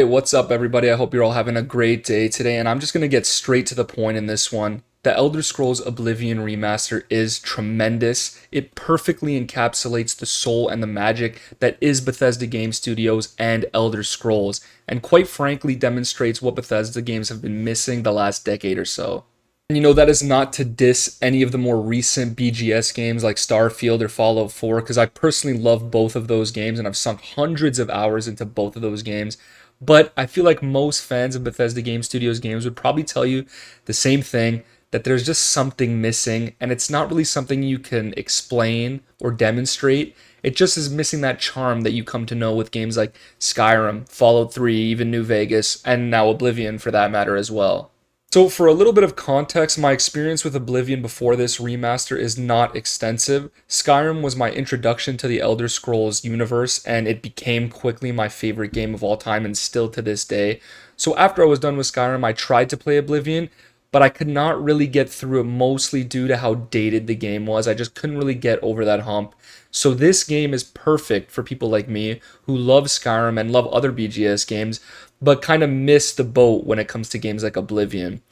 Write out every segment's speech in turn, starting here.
Hey, what's up, everybody? I hope you're all having a great day today, and I'm just going to get straight to the point in this one. The Elder Scrolls Oblivion Remaster is tremendous. It perfectly encapsulates the soul and the magic that is Bethesda Game Studios and Elder Scrolls, and quite frankly demonstrates what Bethesda games have been missing the last decade or so. And that is not to diss any of the more recent BGS games like Starfield or Fallout 4, because I personally love both of those games and I've sunk hundreds of hours into both of those games. But I feel like most fans of Bethesda Game Studios games would probably tell you the same thing, that there's just something missing, and it's not really something you can explain or demonstrate. It just is missing that charm that you come to know with games like Skyrim, Fallout 3, even New Vegas, and now Oblivion for that matter as well. So, for a little bit of context, my experience with Oblivion before this remaster is not extensive. Skyrim was my introduction to the Elder Scrolls universe, and it became quickly my favorite game of all time, and still to this day. So, after I was done with Skyrim, I tried to play Oblivion, but I could not really get through it, mostly due to how dated the game was. I just couldn't really get over that hump. So, this game is perfect for people like me who love Skyrim and love other BGS games, but kind of miss the boat when it comes to games like Oblivion.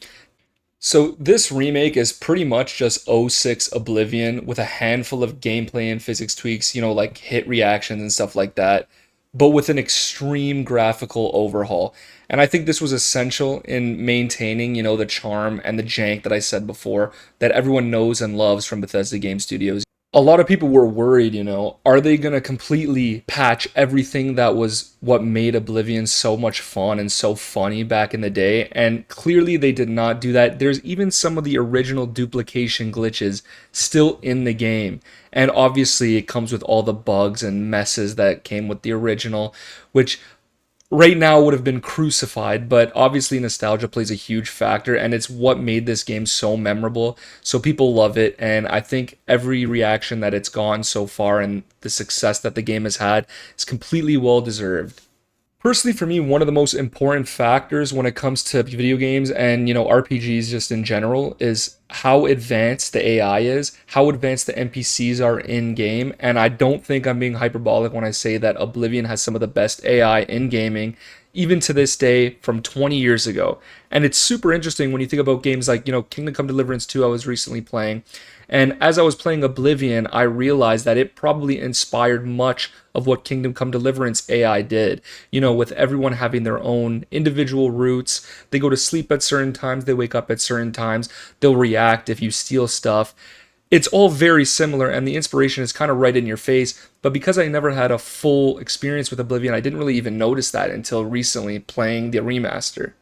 So this remake is pretty much just '06 Oblivion with a handful of gameplay and physics tweaks, like hit reactions and stuff like that, but with an extreme graphical overhaul. And I think this was essential in maintaining, the charm and the jank that I said before that everyone knows and loves from Bethesda Game Studios. A lot of people were worried, are they going to completely patch everything that was what made Oblivion so much fun and so funny back in the day? And clearly they did not do that. There's even some of the original duplication glitches still in the game. And obviously it comes with all the bugs and messes that came with the original, which right now would have been crucified, but obviously nostalgia plays a huge factor, and it's what made this game so memorable. So people love it, and I think every reaction that it's gotten so far and the success that the game has had is completely well deserved. Personally, for me, one of the most important factors when it comes to video games and RPGs just in general is how advanced the AI is, how advanced the NPCs are in game. And I don't think I'm being hyperbolic when I say that Oblivion has some of the best AI in gaming, even to this day from 20 years ago. And it's super interesting when you think about games like Kingdom Come Deliverance 2 I was recently playing. And as I was playing Oblivion, I realized that it probably inspired much of what Kingdom Come Deliverance AI did. With everyone having their own individual routes. They go to sleep at certain times, they wake up at certain times, they'll react if you steal stuff. It's all very similar, and the inspiration is kind of right in your face. But because I never had a full experience with Oblivion, I didn't really even notice that until recently playing the remaster.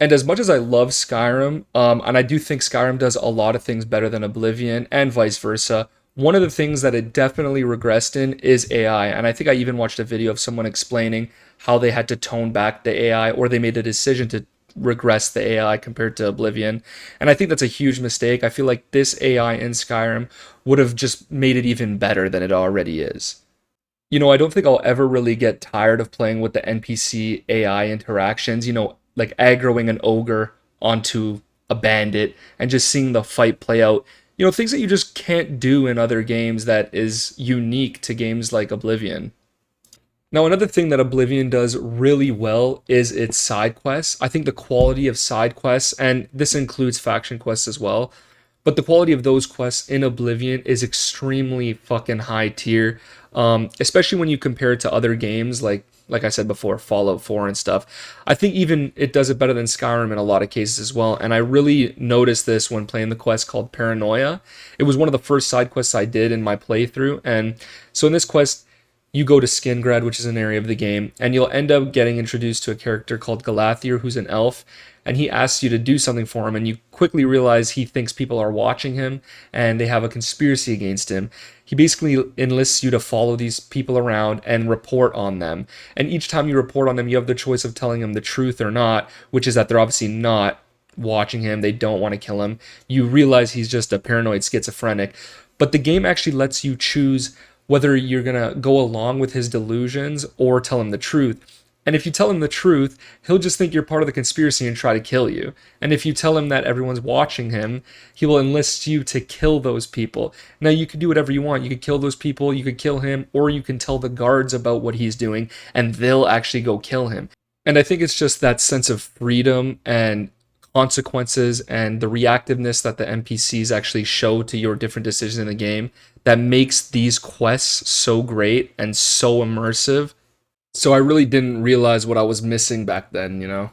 And as much as I love Skyrim, and I do think Skyrim does a lot of things better than Oblivion and vice versa, one of the things that it definitely regressed in is AI. And I think I even watched a video of someone explaining how they had to tone back the AI, or they made a decision to regress the AI compared to Oblivion. And I think that's a huge mistake. I feel like this AI in Skyrim would have just made it even better than it already is. I don't think I'll ever really get tired of playing with the NPC AI interactions, like aggroing an ogre onto a bandit and just seeing the fight play out. Things that you just can't do in other games that is unique to games like Oblivion. Now, another thing that Oblivion does really well is its side quests. I think the quality of side quests, and this includes faction quests as well, but the quality of those quests in Oblivion is extremely fucking high tier, especially when you compare it to other games like I said before, Fallout 4 and stuff. I think even it does it better than Skyrim in a lot of cases as well. And I really noticed this when playing the quest called Paranoia. It was one of the first side quests I did in my playthrough. And so in this quest, you go to Skingrad, which is an area of the game, and you'll end up getting introduced to a character called Galathier, who's an elf, and he asks you to do something for him, and you quickly realize he thinks people are watching him, and they have a conspiracy against him. He basically enlists you to follow these people around and report on them, and each time you report on them, you have the choice of telling them the truth or not, which is that they're obviously not watching him, they don't want to kill him. You realize he's just a paranoid schizophrenic, but the game actually lets you choose whether you're going to go along with his delusions or tell him the truth. And if you tell him the truth, he'll just think you're part of the conspiracy and try to kill you. And if you tell him that everyone's watching him, he will enlist you to kill those people. Now, you could do whatever you want. You could kill those people, you could kill him, or you can tell the guards about what he's doing, and they'll actually go kill him. And I think it's just that sense of freedom and consequences and the reactiveness that the NPCs actually show to your different decisions in the game that makes these quests so great and so immersive. So I really didn't realize what I was missing back then, you know?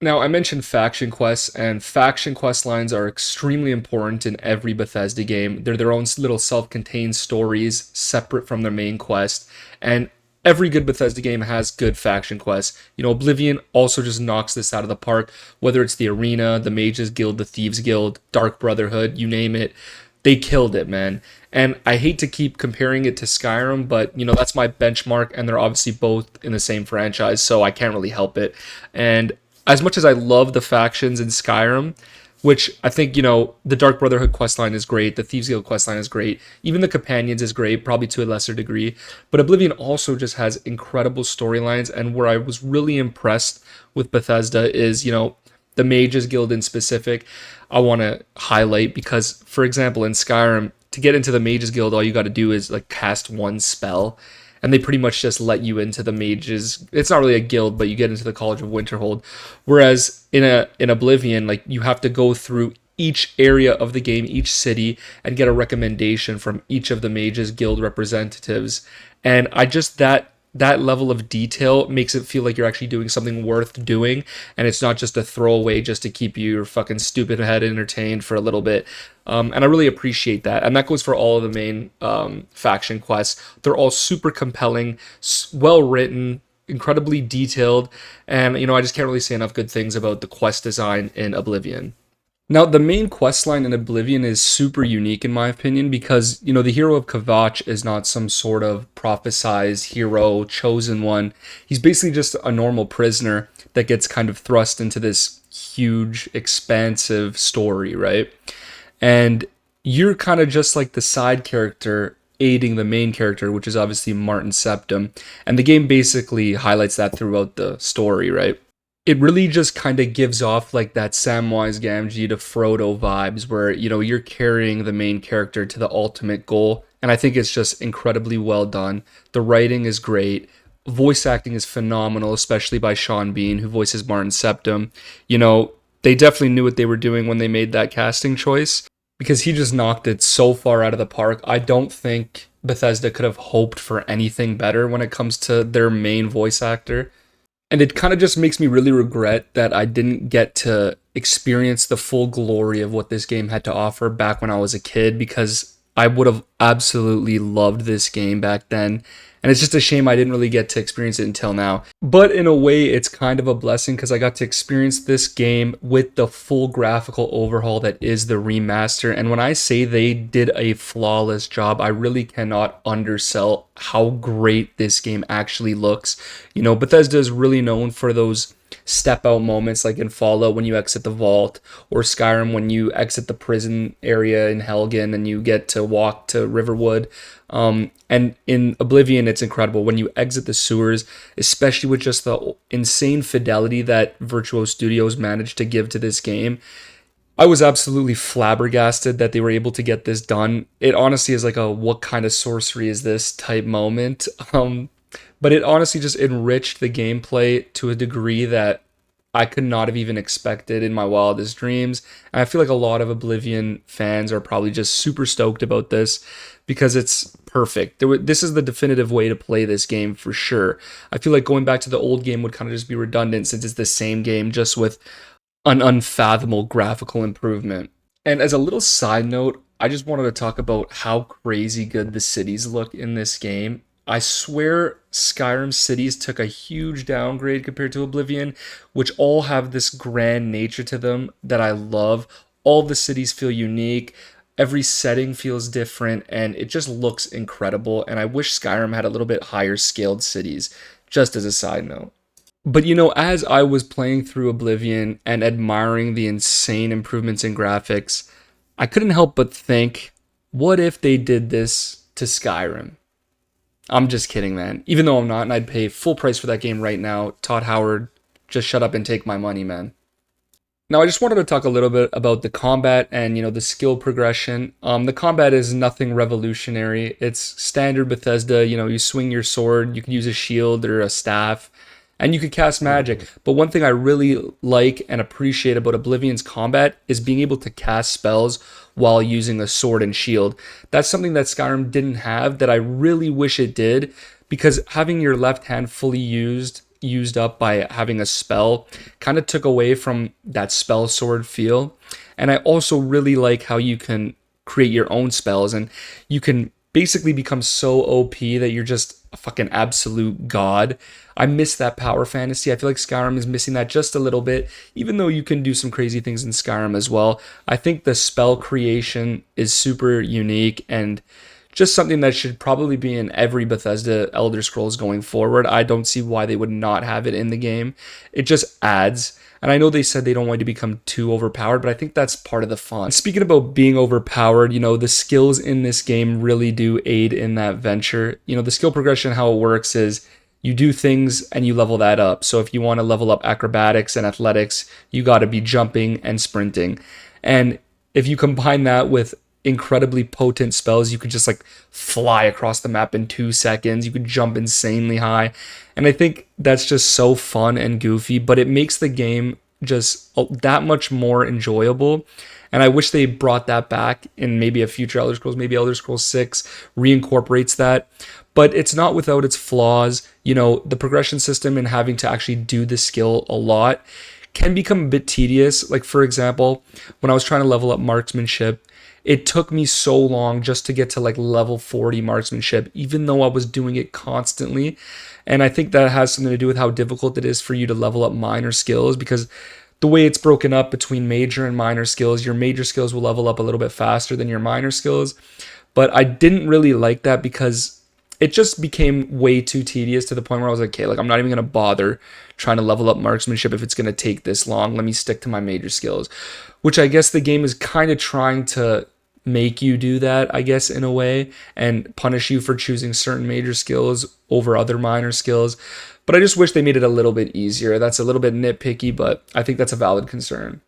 Now, I mentioned faction quests, and faction quest lines are extremely important in every Bethesda game. They're their own little self contained stories, separate from their main quest. And every good Bethesda game has good faction quests. You know, Oblivion also just knocks this out of the park, whether it's the Arena, the Mages Guild, the Thieves Guild, Dark Brotherhood, you name it. They killed it, man. And I hate to keep comparing it to Skyrim, but you know, that's my benchmark, and they're obviously both in the same franchise, so I can't really help it. And as much as I love the factions in Skyrim, which I think, you know, the Dark Brotherhood questline is great, the Thieves Guild questline is great, even the Companions is great, probably to a lesser degree. But Oblivion also just has incredible storylines, and where I was really impressed with Bethesda is, you know, the Mages Guild in specific, I want to highlight because, for example, in Skyrim, to get into the Mages Guild, all you got to do is like cast one spell, and they pretty much just let you into the mages. It's not really a guild, but you get into the College of Winterhold. Whereas in Oblivion, like you have to go through each area of the game, each city, and get a recommendation from each of the mages guild representatives. And I just that level of detail makes it feel like you're actually doing something worth doing, and it's not just a throwaway just to keep your fucking stupid head entertained for a little bit. And I really appreciate that, and that goes for all of the main faction quests. They're all super compelling, well written, incredibly detailed, and you know, I just can't really say enough good things about the quest design in Oblivion. Now, the main quest line in Oblivion is super unique in my opinion because, you know, the hero of Kvatch is not some sort of prophesized hero, chosen one. He's basically just a normal prisoner that gets kind of thrust into this huge, expansive story, right? And you're kind of just like the side character aiding the main character, which is obviously Martin Septim. And the game basically highlights that throughout the story, right? It really just kind of gives off like that Samwise Gamgee to Frodo vibes where, you know, you're carrying the main character to the ultimate goal. And I think it's just incredibly well done. The writing is great. Voice acting is phenomenal, especially by Sean Bean, who voices Martin Septim. You know, they definitely knew what they were doing when they made that casting choice because he just knocked it so far out of the park. I don't think Bethesda could have hoped for anything better when it comes to their main voice actor. And it kind of just makes me really regret that I didn't get to experience the full glory of what this game had to offer back when I was a kid because I would have absolutely loved this game back then. And it's just a shame I didn't really get to experience it until now. But in a way, it's kind of a blessing because I got to experience this game with the full graphical overhaul that is the remaster. And when I say they did a flawless job, I really cannot undersell how great this game actually looks. You know, Bethesda is really known for those step out moments like in Fallout when you exit the vault, or Skyrim when you exit the prison area in Helgen and you get to walk to Riverwood. And in Oblivion, it's incredible when you exit the sewers, especially with just the insane fidelity that Virtuo Studios managed to give to this game. I was absolutely flabbergasted that they were able to get this done. It honestly is like a what kind of sorcery is this type moment. But it honestly just enriched the gameplay to a degree that I could not have even expected in my wildest dreams. And I feel like a lot of Oblivion fans are probably just super stoked about this because it's perfect. This is the definitive way to play this game for sure. I feel like going back to the old game would kind of just be redundant since it's the same game just with an unfathomable graphical improvement. And as a little side note, I just wanted to talk about how crazy good the cities look in this game. I swear Skyrim cities took a huge downgrade compared to Oblivion, which all have this grand nature to them that I love. All the cities feel unique, every setting feels different, and it just looks incredible. And I wish Skyrim had a little bit higher scaled cities, just as a side note. But you know, as I was playing through Oblivion and admiring the insane improvements in graphics, I couldn't help but think, what if they did this to Skyrim? I'm just kidding, man. Even though I'm not, and I'd pay full price for that game right now. Todd Howard, just shut up and take my money, man. Now, I just wanted to talk a little bit about the combat and, you know, the skill progression. The combat is nothing revolutionary. It's standard Bethesda. You know, you swing your sword, you can use a shield or a staff, and you could cast magic. But one thing I really like and appreciate about Oblivion's combat is being able to cast spells while using a sword and shield. That's something that Skyrim didn't have that I really wish it did, because having your left hand fully used up by having a spell kind of took away from that spell sword feel. And I also really like how you can create your own spells, and you can basically become so OP that you're just a fucking absolute god. I miss that power fantasy. I feel like Skyrim is missing that just a little bit, even though you can do some crazy things in Skyrim as well. I think the spell creation is super unique and just something that should probably be in every Bethesda Elder Scrolls going forward. I don't see why they would not have it in the game. It just adds. And I know they said they don't want it to become too overpowered, but I think that's part of the fun. Speaking about being overpowered, the skills in this game really do aid in that venture. The skill progression, how it works is you do things and you level that up. So if you want to level up acrobatics and athletics, you got to be jumping and sprinting. And if you combine that with incredibly potent spells, you could just like fly across the map in 2 seconds. You could jump insanely high. And I think that's just so fun and goofy, but it makes the game just that much more enjoyable. And I wish they brought that back in maybe a future Elder Scrolls. Maybe Elder Scrolls 6 reincorporates that. But it's not without its flaws. The progression system and having to actually do the skill a lot can become a bit tedious. Like, for example, when I was trying to level up marksmanship, it took me so long just to get to like level 40 marksmanship, even though I was doing it constantly. And I think that has something to do with how difficult it is for you to level up minor skills, because the way it's broken up between major and minor skills, your major skills will level up a little bit faster than your minor skills. But I didn't really like that because it just became way too tedious to the point where I was like, okay, like I'm not even going to bother trying to level up marksmanship if it's going to take this long. Let me stick to my major skills, which I guess the game is kind of trying to make you do that, I guess, in a way, and punish you for choosing certain major skills over other minor skills. But I just wish they made it a little bit easier. That's a little bit nitpicky, but I think that's a valid concern.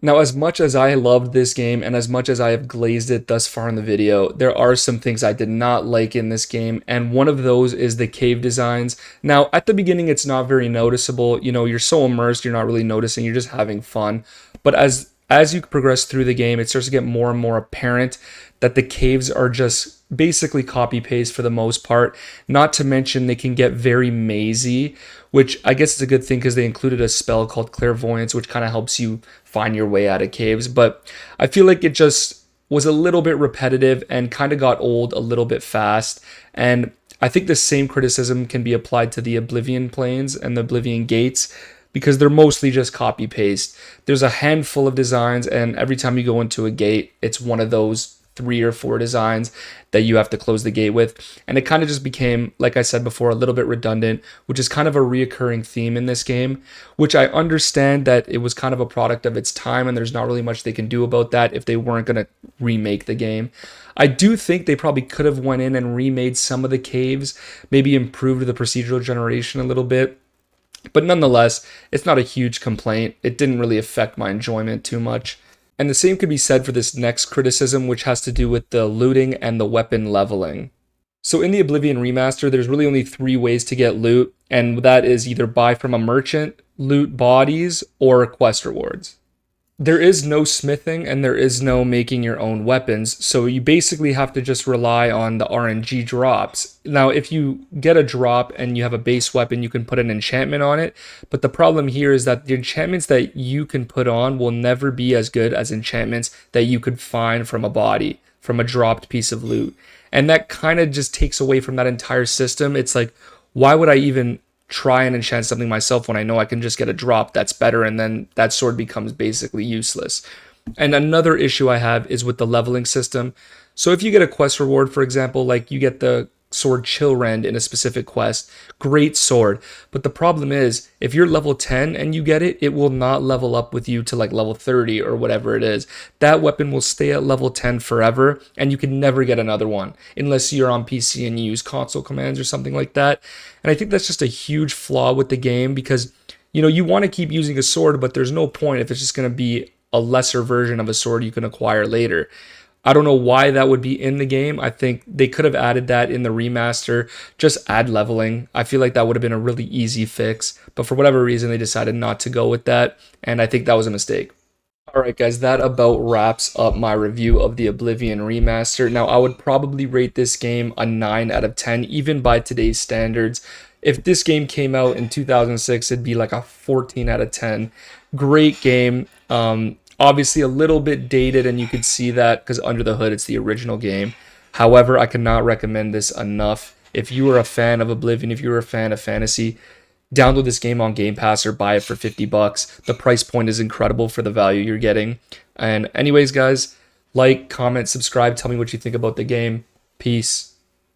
Now, as much as I loved this game and as much as I have glazed it thus far in the video, there are some things I did not like in this game, and one of those is the cave designs. Now, at the beginning, it's not very noticeable. You're so immersed, you're not really noticing, you're just having fun. But as you progress through the game, it starts to get more and more apparent that the caves are just basically copy paste for the most part. Not to mention they can get very mazy, which I guess is a good thing because they included a spell called clairvoyance, which kind of helps you find your way out of caves. But I feel like it just was a little bit repetitive and kind of got old a little bit fast. And I think the same criticism can be applied to the Oblivion plains and the Oblivion gates, because they're mostly just copy paste. There's a handful of designs, and every time you go into a gate, it's one of those 3 or 4 designs that you have to close the gate with. And it kind of just became, like I said before, a little bit redundant, which is kind of a reoccurring theme in this game, which I understand that it was kind of a product of its time, and there's not really much they can do about that if they weren't going to remake the game. I do think they probably could have went in and remade some of the caves, maybe improved the procedural generation a little bit. But nonetheless, it's not a huge complaint. It didn't really affect my enjoyment too much. And the same could be said for this next criticism, which has to do with the looting and the weapon leveling. So in the Oblivion Remaster, there's really only 3 ways to get loot, and that is either buy from a merchant, loot bodies, or quest rewards. There is no smithing and there is no making your own weapons, so you basically have to just rely on the RNG drops. Now, if you get a drop and you have a base weapon, you can put an enchantment on it, but the problem here is that the enchantments that you can put on will never be as good as enchantments that you could find from a body, from a dropped piece of loot. And that kind of just takes away from that entire system. It's like, why would I even try and enchant something myself when I know I can just get a drop that's better, and then that sword becomes basically useless. And another issue I have is with the leveling system. So if you get a quest reward, for example, like you get the sword Chillrend in a specific quest, great sword. But the problem is, if you're level 10 and you get it, it will not level up with you to like level 30 or whatever it is. That weapon will stay at level 10 forever, and you can never get another one unless you're on PC and you use console commands or something like that. And I think that's just a huge flaw with the game, because you want to keep using a sword, but there's no point if it's just going to be a lesser version of a sword you can acquire later. I don't know why that would be in the game. I think they could have added that in the remaster. Just add leveling. I feel like that would have been a really easy fix. But for whatever reason, they decided not to go with that. And I think that was a mistake. Alright, guys, that about wraps up my review of the Oblivion Remaster. Now, I would probably rate this game a 9 out of 10, even by today's standards. If this game came out in 2006, it'd be like a 14 out of 10. Great game. Obviously, a little bit dated, and you could see that because under the hood, it's the original game. However, I cannot recommend this enough. If you are a fan of Oblivion, if you're a fan of fantasy, download this game on Game Pass or buy it for $50. The price point is incredible for the value you're getting. And anyways, guys, like, comment, subscribe, tell me what you think about the game. Peace.